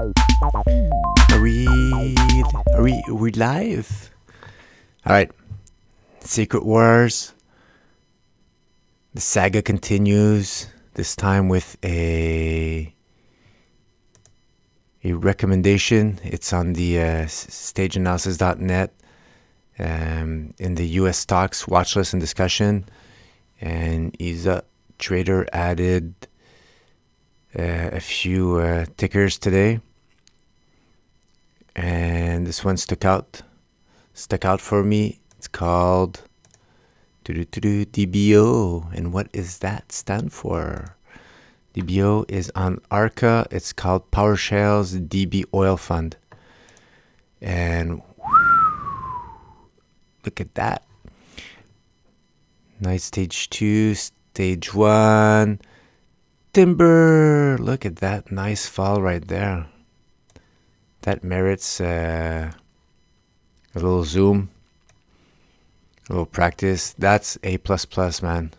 Are we live? All right. Secretwars. The saga continues. This time with a recommendation. It's on the stageanalysis.net in the U.S. stocks watch list and discussion. And Isa Trader added a few tickers today. And this one stuck out for me. It's called DBO. And what is that stand for? DBO is on ARCA. It's called PowerShares DB Oil Fund. And look at that. Nice stage 2, stage 1. Timber. Look at that nice fall right there. That merits a little zoom, a little practice. That's A++, man.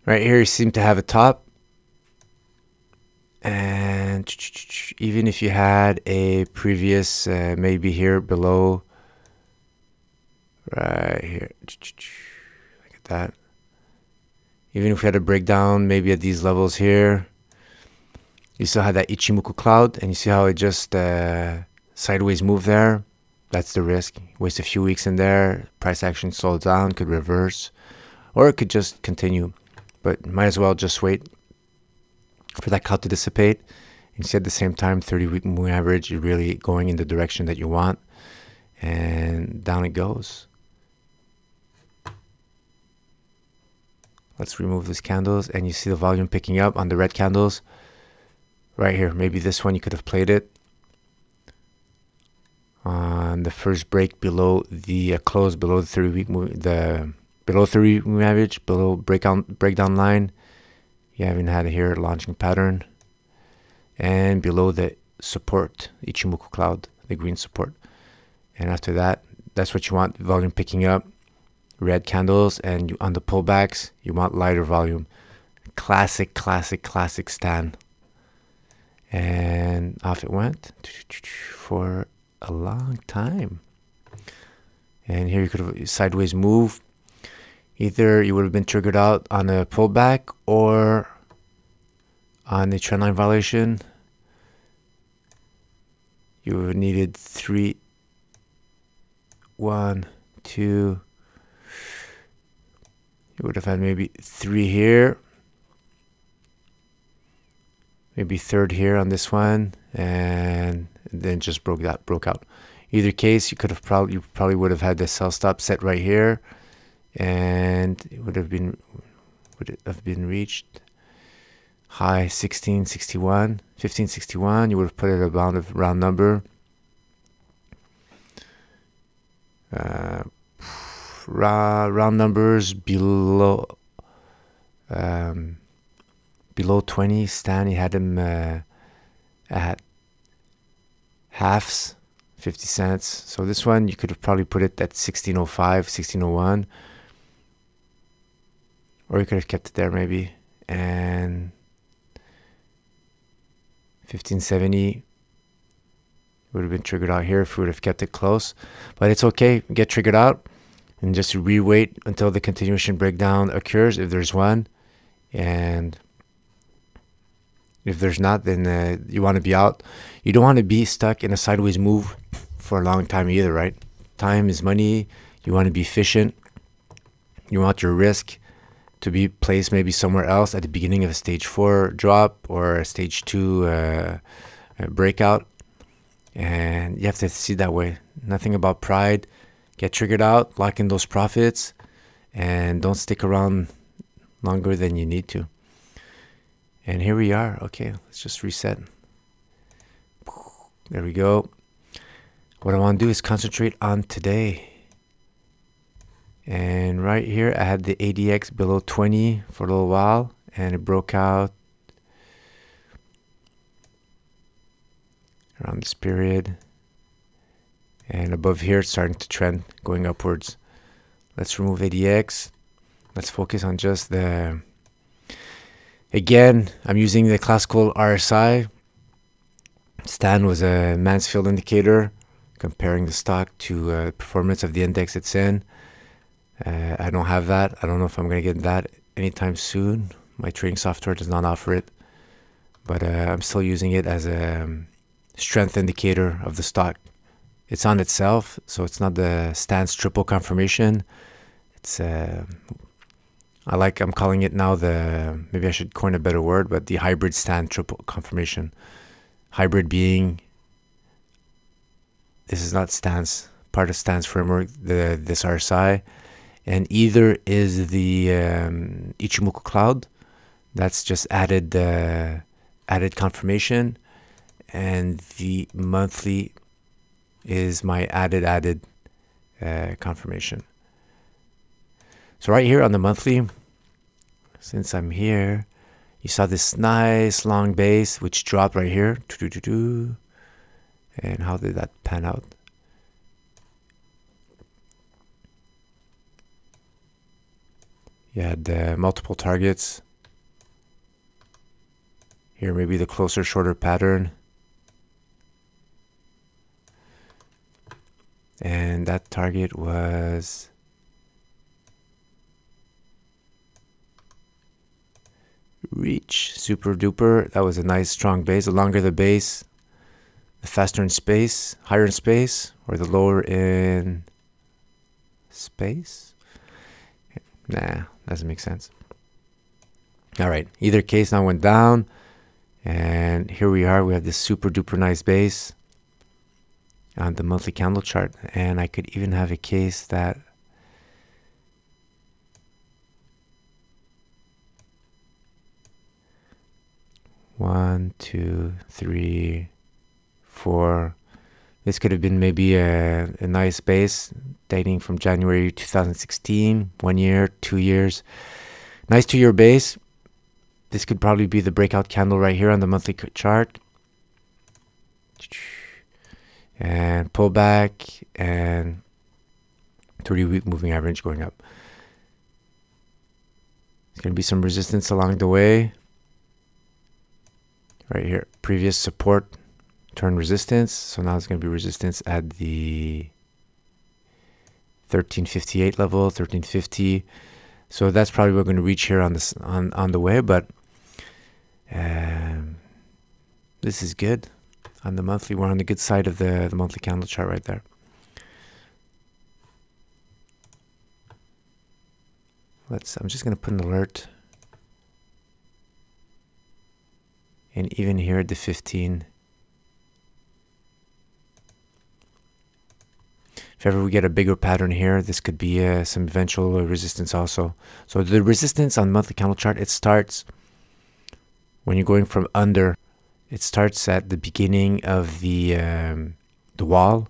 Right here, you seem to have a top. And even if you had a previous, maybe here below, right here, look at that. Even if we had a breakdown, maybe at these levels here, you still had that Ichimoku cloud, and you see how it just sideways moved there. That's the risk. Waste a few weeks in there. Price action slows down, could reverse, or it could just continue. But might as well just wait for that cloud to dissipate. And see at the same time, 30-week moving average is really going in the direction that you want. And down it goes. Let's remove these candles, and you see the volume picking up on the red candles. Right here, maybe this one you could have played it on the first break below the close below the 30-week below 30-week moving average, below breakdown line. You haven't had it here, launching pattern, and below the support Ichimoku cloud, the green support. And after that, that's what you want: volume picking up, red candles, and on the pullbacks, you want lighter volume. Classic Stan. And off it went for a long time. And here you could have sideways move. Either you would have been triggered out on a pullback or on a trendline violation. You would have needed 3, 1, 2. You would have had maybe 3 here. Maybe 3rd here on this one, and then just broke out. Either case, you probably would have had the sell stop set right here, and it would have been reached high 1561. You would have put it about a round number. Round numbers below. Below 20, Stan, he had him at halves, 50 cents. So this one, you could have probably put it at 1605, 1601. Or you could have kept it there maybe. And 1570 would have been triggered out here if we would have kept it close. But it's okay, get triggered out. And just re-wait until the continuation breakdown occurs, if there's one. And if there's not, then you want to be out. You don't want to be stuck in a sideways move for a long time either, right? Time is money. You want to be efficient. You want your risk to be placed maybe somewhere else at the beginning of a stage 4 drop or a stage 2 breakout. And you have to see it that way. Nothing about pride. Get triggered out, lock in those profits, and don't stick around longer than you need to. And here we are. Okay, let's just reset. There we go. What I want to do is concentrate on today. And right here, I had the ADX below 20 for a little while, and it broke out around this period. And above here, it's starting to trend, going upwards. Let's remove ADX. Let's focus on just the... Again, I'm using the classical RSI. Stan was a Mansfield indicator comparing the stock to performance of the index it's in. I don't have that. I don't know if I'm going to get that anytime soon. My trading software does not offer it, but I'm still using it as a strength indicator of the stock. It's on itself, so it's not the Stan's triple confirmation. It's I'm calling it now maybe I should coin a better word, but the hybrid Stan triple confirmation. Hybrid being, this is not part of Stan's framework, this RSI, and either is the Ichimoku cloud, that's just added confirmation, and the monthly is my added confirmation. So right here on the monthly, since I'm here, you saw this nice long base which dropped right here. And how did that pan out? You had multiple targets. Here maybe the closer, shorter pattern. And that target was reach, super duper. That was a nice strong base. The longer the base, the faster in space, higher in space, or the lower in space. Nah, doesn't make sense. All right, either case now went down, and here we are. We have this super duper nice base on the monthly candle chart, and I could even have a case that one, two, three, four. This could have been maybe a nice base dating from January 2016, 1 year, 2 years. Nice 2-year base. This could probably be the breakout candle right here on the monthly chart. And pull back and 30-week moving average going up. There's going to be some resistance along the way. Right here, previous support turned resistance. So now it's going to be resistance at the 1358 level, 1350. So that's probably what we're going to reach here on this on the way. But this is good. On the monthly, we're on the good side of the monthly candle chart right there. I'm just going to put an alert. And even here at the 15. If ever we get a bigger pattern here, this could be some eventual resistance also. So the resistance on the monthly candle chart, it starts when you're going from under. It starts at the beginning of the wall.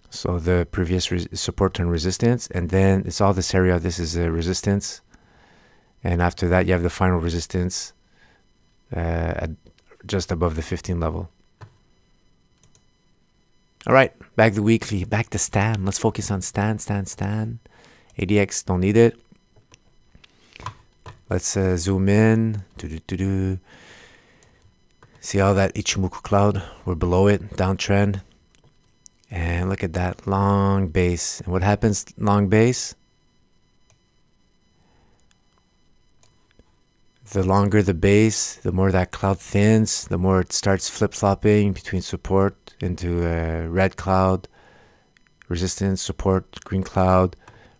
So the previous support and resistance, and then it's all this area. This is a resistance, and after that you have the final resistance at just above the 15 level. All right, back to weekly, back to Stan. Let's focus on Stan. ADX, don't need it. Let's zoom in. See all that Ichimoku cloud? We're below it, downtrend. And look at that long base. And what happens long base? The longer the base, the more that cloud thins, the more it starts flip-flopping between support into red cloud, resistance, support, green cloud,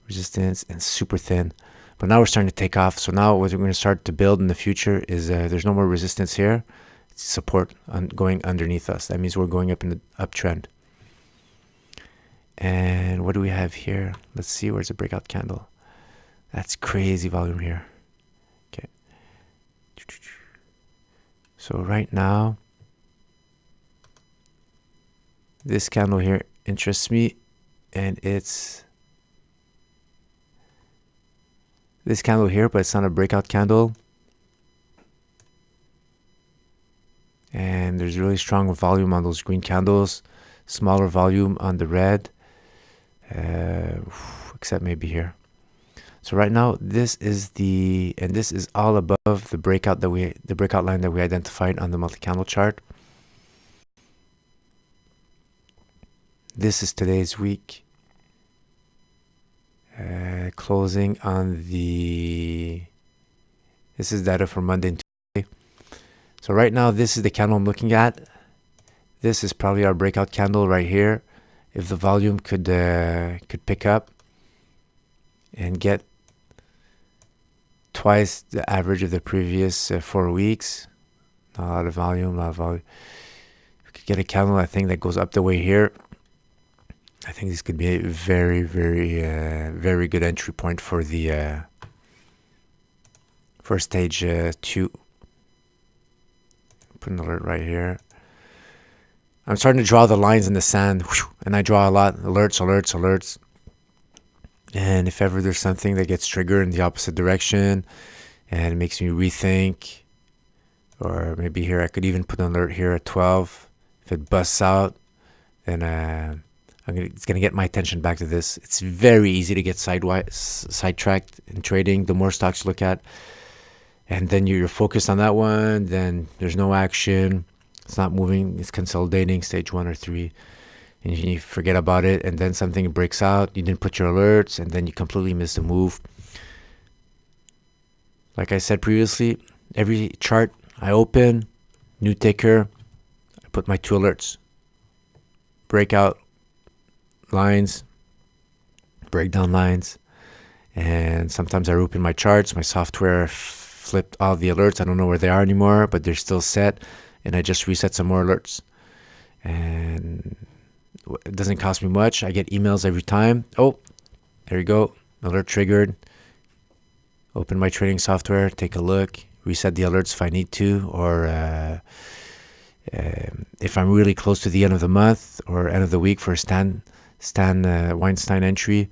resistance, and super thin. But now we're starting to take off. So now what we're going to start to build in the future is there's no more resistance here. It's support going underneath us. That means we're going up in the uptrend. And what do we have here? Let's see, where's the breakout candle? That's crazy volume here. Okay. So right now, this candle here interests me, and it's this candle here, but it's not a breakout candle. And there's really strong volume on those green candles, smaller volume on the red, except maybe here. So right now, this is all above the breakout line that we identified on the monthly candle chart. This is today's week. Closing on this is data for Monday and Tuesday. So right now, this is the candle I'm looking at. This is probably our breakout candle right here. If the volume could pick up and get twice the average of the previous 4 weeks. Not a lot of volume, We could get a candle, I think, that goes up the way here. I think this could be a very, very, very good entry point for the for stage 2. Put an alert right here. I'm starting to draw the lines in the sand, and I draw a lot. Alerts. And if ever there's something that gets triggered in the opposite direction and it makes me rethink, or maybe here I could even put an alert here at 12. If it busts out, then it's going to get my attention back to this. It's very easy to get sidetracked in trading. The more stocks you look at, and then you're focused on that one, then there's no action. It's not moving. It's consolidating, stage 1 or 3. And you forget about it, and then something breaks out. You didn't put your alerts, and then you completely miss the move. Like I said previously, every chart I open, new ticker, I put my 2 alerts. Breakout lines, breakdown lines, and sometimes I open my charts. My software flipped all the alerts. I don't know where they are anymore, but they're still set, and I just reset some more alerts. And it doesn't cost me much. I get emails every time. Oh, there you go. Alert triggered. Open my trading software, take a look, reset the alerts if I need to, or if I'm really close to the end of the month or end of the week for a Stan Weinstein entry,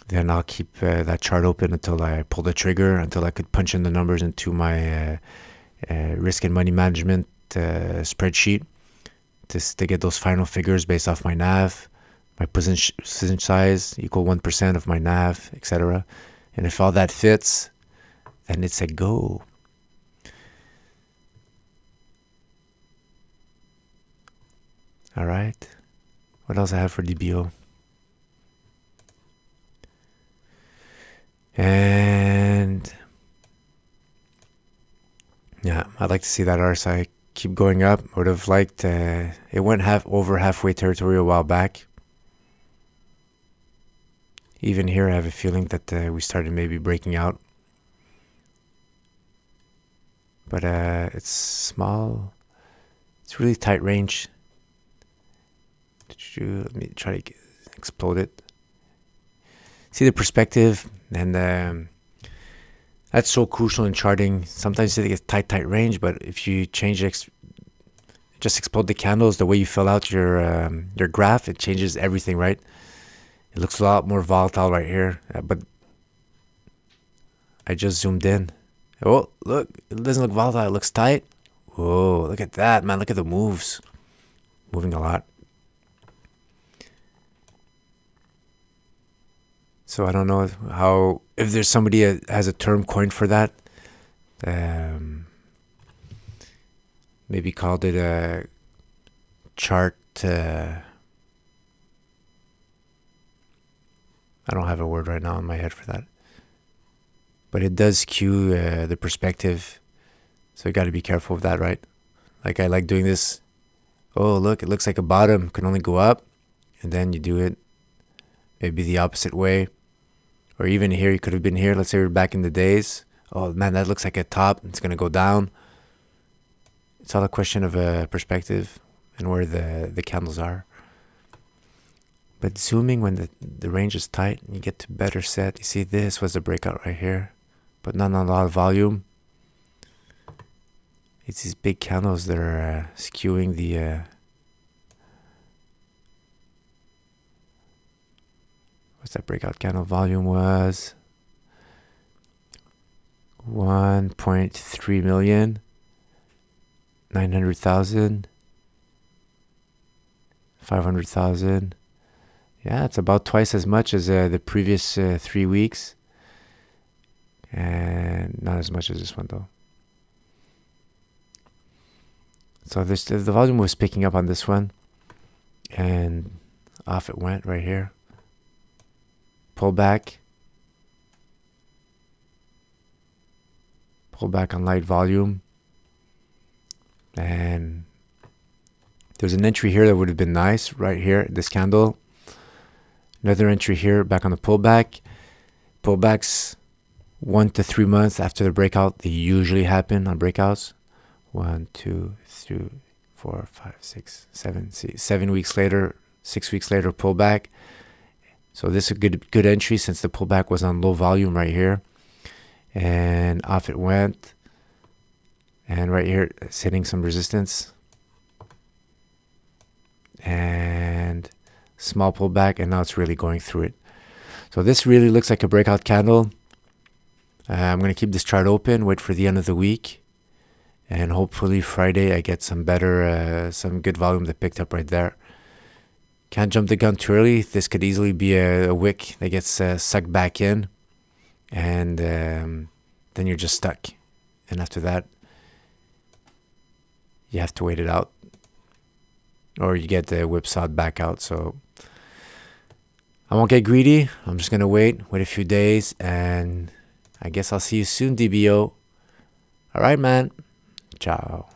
then I'll keep that chart open until I pull the trigger, until I could punch in the numbers into my risk and money management spreadsheet to get those final figures based off my NAV, my position size equal 1% of my NAV, etc. And if all that fits, then it's a go. All right. What else I have for DBO? And yeah, I'd like to see that RSI keep going up. Would have liked it went over halfway territory a while back. Even here, I have a feeling that we started maybe breaking out. But it's small. It's really tight range. Let me try to explode it. See the perspective, and that's so crucial in charting. Sometimes you think it's tight range, but if you change it, just explode the candles, the way you fill out your graph, it changes everything, right? It looks a lot more volatile right here, but I just zoomed in. Oh, look, it doesn't look volatile, it looks tight. Whoa, look at that, man, look at the moves. Moving a lot. So I don't know if there's somebody that has a term coined for that. Maybe called it a chart. I don't have a word right now in my head for that. But it does skew the perspective. So you got to be careful of that, right? Like I like doing this. Oh, look, it looks like a bottom. Can only go up. And then you do it maybe the opposite way. Or even here, you could have been here. Let's say we're back in the days. Oh, man, that looks like a top. It's going to go down. It's all a question of perspective and where the candles are. But zooming when the range is tight, you get to better set. You see, this was the breakout right here, but not a lot of volume. It's these big candles that are skewing the... what's that breakout candle? Volume was 1.3 million, 900,000, 500,000. Yeah, it's about twice as much as the previous 3 weeks. And not as much as this one, though. So the volume was picking up on this one. And Off it went right here. Pull back. Pull back on light volume. And there's an entry here that would have been nice right here, this candle. Another entry here, back on the pullback. Pullbacks 1 to 3 months after the breakout, they usually happen on breakouts. 1, 2, 3, 4, 5, 6, 7. See, 7 weeks later, 6 weeks later, pullback. So this is a good entry since the pullback was on low volume right here. And off it went. And right here, it's hitting some resistance. And small pullback, and now it's really going through it. So this really looks like a breakout candle. I'm going to keep this chart open, wait for the end of the week. And hopefully Friday I get some better, some good volume that picked up right there. Can't jump the gun too early. This could easily be a wick that gets sucked back in. And then you're just stuck. And after that, you have to wait it out. Or you get the whipsawed back out. So I won't get greedy. I'm just going to wait a few days. And I guess I'll see you soon, DBO. All right, man. Ciao.